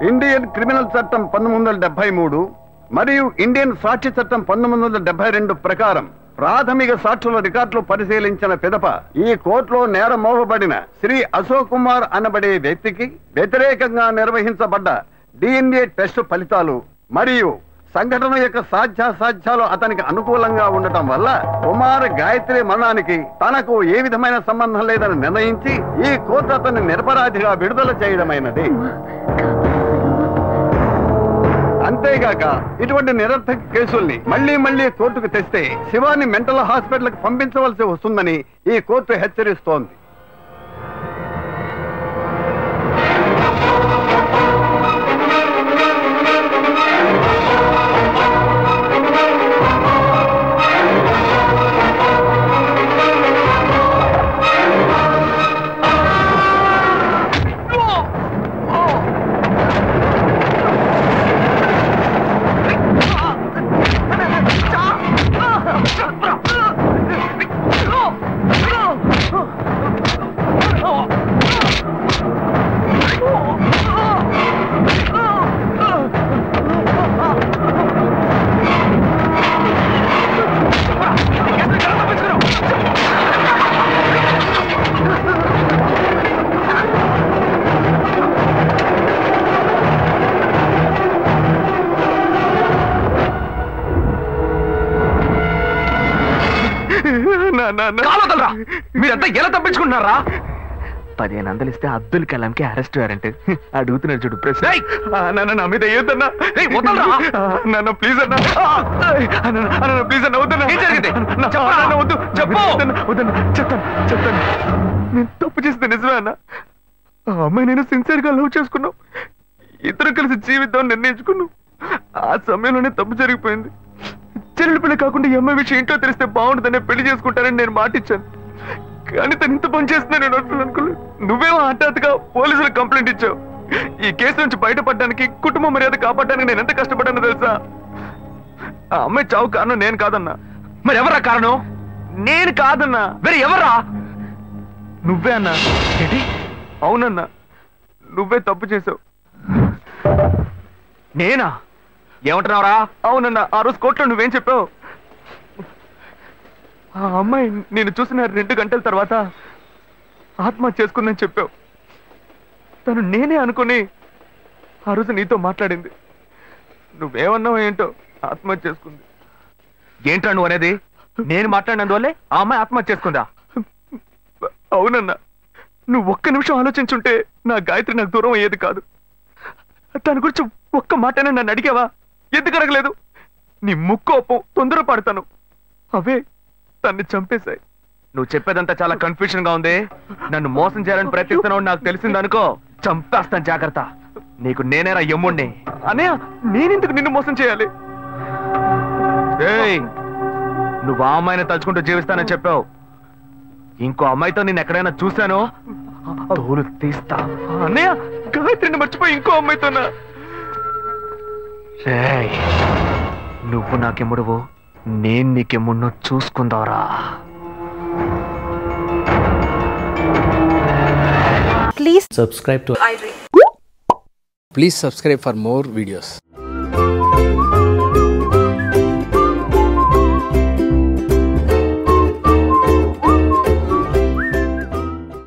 Indian criminal చట్టం 1973 మరియు Indian సాక్షి చట్టం 1972 ప్రకారం ప్రాథమిక సాక్షుల రికార్డులు పరిశీలించిన పిదప ఈ కోర్టులో నేరం మోపబడిన శ్రీ అశోక్ కుమార్ అనబడే వ్యక్తికి వ్యతిరేకంగా నిర్వహించబడ్డ DNA టెస్టు ఫలితాలు మరియు సంఘటన యొక్క సాధ్యాసాధ్యాలు అతనికి అనుకూలంగా ఉండటం వల్ల కుమార్ గాయత్రి మరణానికి తనకు ఏ విధమైన సంబంధం లేదని నిర్ణయించి ఈ కోర్టు అతన్ని నిరపరాధిగా విడుదల చేయడమైనది. అంతేగాక ఇటువంటి నిరర్థక కేసుల్ని మళ్లీ కోర్టుకు తెస్తే శివాని మెంటల్ హాస్పిటల్ కి పంపించవలసి వస్తుందని ఈ కోర్టు హెచ్చరిస్తోంది. మీరంతా ఎలా తప్పించుకుంటున్నారా? 15 వందలు ఇస్తే అబ్దుల్ కలాం కి అరెస్ట్ వారెంట్ అడుగుతున్నాడు చూడు. ప్రశ్న నా మీద ఏదన్నా ప్లీజ్ అన్నా ప్లీజ్ అన్న వద్దన్నా. వద్దు చెప్తాను. నేను తప్పు చేస్తే నిజమే అన్న. ఆ అమ్మాయి నేను సిన్సియర్ గా లవ్ చేసుకున్నాం. ఇద్దరు కలిసి జీవితం నిర్ణయించుకున్నాం. ఆ సమయంలోనే తప్పు జరిగిపోయింది. చెల్లెలు పిల్ల కాకుండా ఈ అమ్మాయి విషయం ఇంట్లో తెలిస్తే బాగుంటుందనే పెళ్లి చేసుకుంటానని నేను మాటిచ్చాను. కానీ తను ఇంత పని చేస్తున్నా నేను అనుకోలేదు. నువ్వేమో హఠాత్తుగా పోలీసులకు కంప్లైంట్ ఇచ్చావు. ఈ కేసు నుంచి బయటపడడానికి, కుటుంబ మర్యాద కాపాడడానికి నేను ఎంత కష్టపడ్డానో తెలుసా? ఆ అమ్మాయి చావు కారణం నేను కాదన్నా. మరి ఎవరా కారణం? నేను కాదన్నా. వేరే ఎవరా? నువ్వే అన్నా. ఏంటి? అవునన్నా, నువ్వే తప్పు చేసావు. నేనా? ఏమంటున్నావురా? అవునన్నా, ఆ రోజు కోర్టులో నువ్వేం చెప్పావు? ఆ అమ్మాయి నేను చూసిన 2 గంటల తర్వాత ఆత్మహత్య చేసుకుందని చెప్పావు. తను నేనే అనుకుని ఆ రోజు నీతో మాట్లాడింది. నువ్వేమన్నావు ఏంటో, ఆత్మహత్య చేసుకుంది. ఏంటో నువ్వు అనేది? నేను మాట్లాడినందువల్లే ఆ అమ్మాయి ఆత్మహత్య చేసుకుందా? అవునన్నా, నువ్వు ఒక్క నిమిషం ఆలోచించుంటే నా గాయత్రి నాకు దూరం అయ్యేది కాదు. తన గురించి ఒక్క మాటనే నన్ను అడిగావా? ఎందుకు అడగలేదు? నీ ముక్కోపం, తొందరపడతాను అవే తన్ని చంపేశాయి. నువ్వు చెప్పేదంతా చాలా కన్ఫ్యూజన్ గా ఉంది. నన్ను మోసం చేయాలని ప్రయత్నిస్తున్నావు నాకు తెలిసిందనుకో, చంపేస్తాను. జాగ్రత్త. నీకు నేనేరా యమ్ముణ్ణి. అన్నయ్య, నేనెందుకు నిన్ను మోసం చేయాలి? నువ్వు ఆ అమ్మాయిని తలుచుకుంటూ జీవిస్తానని చెప్పావు. ఇంకో అమ్మాయితో నేను ఎక్కడైనా చూశానో తోలు తీస్తా. అన్నయ్య, గాయత్రిని మర్చిపోయి ఇంకో అమ్మాయితోనా? నువ్వు నాకెమ్ముడువు, నేను నీకెమ్ముడినో చూసుకుందావరా. Please subscribe to iDream. Please subscribe for more videos.